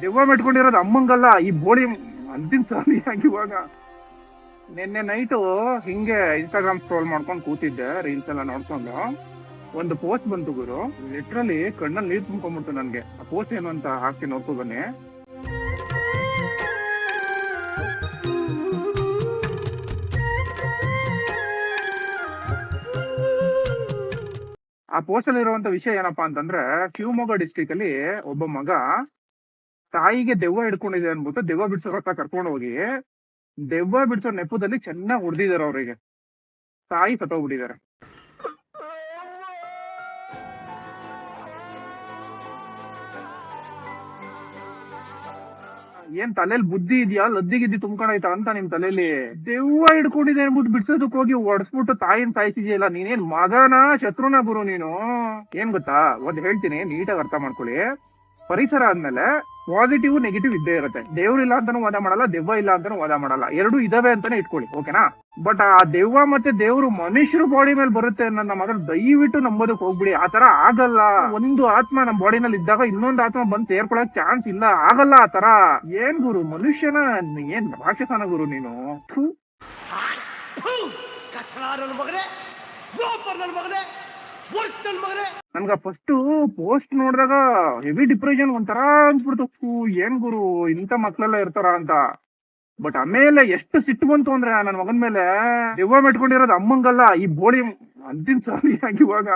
ದೆವ್ವ ಮೆಟ್ಕೊಂಡಿರೋದು ಅಮ್ಮಂಗಲ್ಲ, ಈ ಬೋಳಿ ಅಂತಿನ ಸಾಲಿಯಾಗಿ ಇವಾಗ. ನಿನ್ನೆ ನೈಟು ಹಿಂಗೆ ಇನ್ಸ್ಟಾಗ್ರಾಮ್ ಸ್ಕ್ರೋಲ್ ಮಾಡ್ಕೊಂಡು ಕೂತಿದ್ದೆ, ರೀಲ್ಸ್ ಎಲ್ಲ ನೋಡ್ಕೊಂಡು ಒಂದು ಪೋಸ್ಟ್ ಬಂತು ಗುರು. ಲಿಟ್ರಲಿ ಕಣ್ಣಲ್ಲಿ ನೀರು ತುಂಬ್ಕೊಂಡ್ಬಿಡ್ತು ನನ್ಗೆ. ಆ ಪೋಸ್ಟ್ ಏನು ಅಂತ ಹಾಕಿ ನೋಡ್ಕೊ ಬನ್ನಿ. ಆ ಪೋಸ್ಟ್ ಅಲ್ಲಿ ಇರುವಂತ ವಿಷಯ ಏನಪ್ಪಾ ಅಂತಂದ್ರೆ, ಶಿವಮೊಗ್ಗ ಡಿಸ್ಟಿಕ್ ಅಲ್ಲಿ ಒಬ್ಬ ಮಗ ತಾಯಿಗೆ ದೆವ್ವ ಹಿಡ್ಕೊಂಡಿದೆ ಅನ್ಬಿಟ್ಟು ದೆವ್ವ ಬಿಡ್ಸೋರ್ ಹತ್ರ ಕರ್ಕೊಂಡು ಹೋಗಿ ದೆವ್ವ ಬಿಡ್ಸೋ ನೆಪದಲ್ಲಿ ಚೆನ್ನಾಗಿ ಹೊಡೆದಿದ್ದಾರೆ ಅವರಿಗೆ. ತಾಯಿ ಸತ್ತೋಗ್ಬಿಟ್ಟಿದ್ದಾರೆ. ಏನ್ ತಲೆಯಲ್ಲಿ ಬುದ್ಧಿ ಇದೆಯಾ, ಲದ್ದಿಗಿದ್ದಿ ತುಂಬ್ಕೊಂಡೈತಾ ಅಂತ ನಿಮ್ ತಲೆಯಲ್ಲಿ? ದೆವ್ವ ಹಿಡ್ಕೊಂಡಿದೆ ಅನ್ಬಿಟ್ಟು ಬಿಡ್ಸೋದಕ್ ಹೋಗಿ ಹೊಡ್ಸ್ಬಿಟ್ಟು ತಾಯಿನ ಸಾಯಿಸಿದ್ಯಲ್ಲ, ನೀನೇನ್ ಮಗನ ಶತ್ರುನ ಗುರು ನೀನು? ಏನ್ ಗೊತ್ತಾ, ಒಂದ್ ಹೇಳ್ತೀನಿ, ನೀಟಾಗಿ ಅರ್ಥ ಮಾಡ್ಕೊಳ್ಳಿ. ಪರಿಸರ ಆದ್ಮೇಲೆ ಪಾಸಿಟಿವ್ ನೆಗೆಟಿವ್ ಇದ್ದೇ ಇರುತ್ತೆ. ದೇವ್ರು ಇಲ್ಲ ಅಂತಾನು ವಾದ ಮಾಡಲ್ಲ, ದೆವ್ವ ಇಲ್ಲ ಅಂತಾನು ವಾದ ಮಾಡಲ್ಲ, ಎರಡು ಇದಾವೆ ಅಂತಾನೆ ಇಟ್ಕೊಳ್ಳಿ, ಓಕೆನಾ? ಬಟ್ ಆ ದೆವ್ವ ಮತ್ತೆ ದೇವ್ರು ಮನುಷ್ಯರು ಬಾಡಿ ಮೇಲೆ ಬರುತ್ತೆ ನನ್ನ ಮಗನ ದಯವಿಟ್ಟು ನಂಬೋದಕ್ ಹೋಗ್ಬಿಡಿ. ಆತರ ಆಗಲ್ಲ. ಒಂದು ಆತ್ಮ ನಮ್ ಬಾಡಿನಲ್ಲಿ ಇದ್ದಾಗ ಇನ್ನೊಂದು ಆತ್ಮ ಬಂದ್ ಸೇರ್ಕೊಳಕ್ ಚಾನ್ಸ್ ಇಲ್ಲ, ಆಗಲ್ಲ ಆತರ. ಏನ್ ಗುರು ಮನುಷ್ಯನ, ಏನ್ ರಾಕ್ಷಸನ ಗುರು ನೀನು? ನನ್ಗ ಫಸ್ಟ್ ಪೋಸ್ಟ್ ನೋಡಿದಾಗ ಹೆವಿ ಡಿಪ್ರೆಷನ್ ಒಂಥರ ಅನ್ಸ್ಬಿಡ್ತು. ಏನ್ ಗುರು ಇಂಥ ಮಕ್ಳೆಲ್ಲ ಇರ್ತಾರ ಅಂತ. ಬಟ್ ಆಮೇಲೆ ಎಷ್ಟು ಸಿಟ್ಟು ಬಂತು ಅಂದ್ರೆ ನನ್ ಮಗನ್ ಮೇಲೆ. ದೆವ್ವ ಮೆಟ್ಕೊಂಡಿರೋದು ಅಮ್ಮಂಗಲ್ಲ, ಈ ಬೋಳಿ ಅಂತಿನ ಸಾಲಿಯಾಗಿ ಇವಾಗ.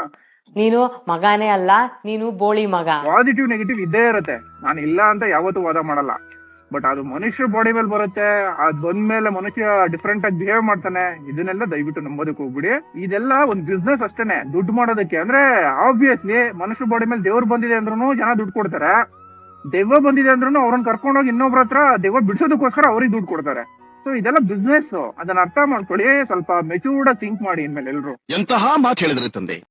ನೀನು ಮಗನೇ ಅಲ್ಲ, ನೀನು ಬೋಳಿ ಮಗ. ಪಾಸಿಟಿವ್ ನೆಗೆಟಿವ್ ಇದ್ದೇ ಇರುತ್ತೆ, ನಾನು ಇಲ್ಲ ಅಂತ ಯಾವತ್ತೂ ವಾದ ಮಾಡಲ್ಲ. ಬಟ್ ಅದು ಮನುಷ್ಯ ಬಾಡಿ ಮೇಲೆ ಬರುತ್ತೆ, ಅದ್ ಬಂದ್ಮೇಲೆ ಮನುಷ್ಯ ಡಿಫ್ರೆಂಟ್ ಆಗಿ ಬಿಹೇವ್ ಮಾಡ್ತಾನೆ. ಇದನ್ನೆಲ್ಲ ದಯವಿಟ್ಟು ನಂಬೋದಕ್ಕೆ ಹೋಗ್ಬಿಡಿ. ಇದೆಲ್ಲ ಒಂದ್ ಬಿಸ್ನೆಸ್ ಅಷ್ಟೇನೆ, ದುಡ್ಡು ಮಾಡೋದಕ್ಕೆ. ಅಂದ್ರೆ ಆಬ್ವಿಯಸ್ಲಿ ಮನುಷ್ಯ ಬಾಡಿ ಮೇಲೆ ದೇವ್ರು ಬಂದಿದೆ ಅಂದ್ರೂ ಜನ ದುಡ್ಡು ಕೊಡ್ತಾರೆ, ದೆವ್ವ ಬಂದಿದೆ ಅಂದ್ರೂ ಅವ್ರನ್ನ ಕರ್ಕೊಂಡೋಗಿ ಇನ್ನೊಬ್ರ ಹತ್ರ ದೆವ್ವ ಬಿಡ್ಸೋದಕ್ಕೋಸ್ಕರ ಅವ್ರಿಗೆ ದುಡ್ಡು ಕೊಡ್ತಾರೆ. ಸೊ ಇದೆಲ್ಲ ಬಿಸ್ನೆಸ್, ಅದನ್ನ ಅರ್ಥ ಮಾಡ್ಕೊಳ್ಳಿ. ಸ್ವಲ್ಪ ಮೆಚೂರ್ಡ್ ಆಗಿ ಥಿಂಕ್ ಮಾಡಿ ಇನ್ಮೇಲೆ ಎಲ್ರು. ಎಂತಹ ಮಾತು ಹೇಳಿದ್ರಿ ತಂದೆ.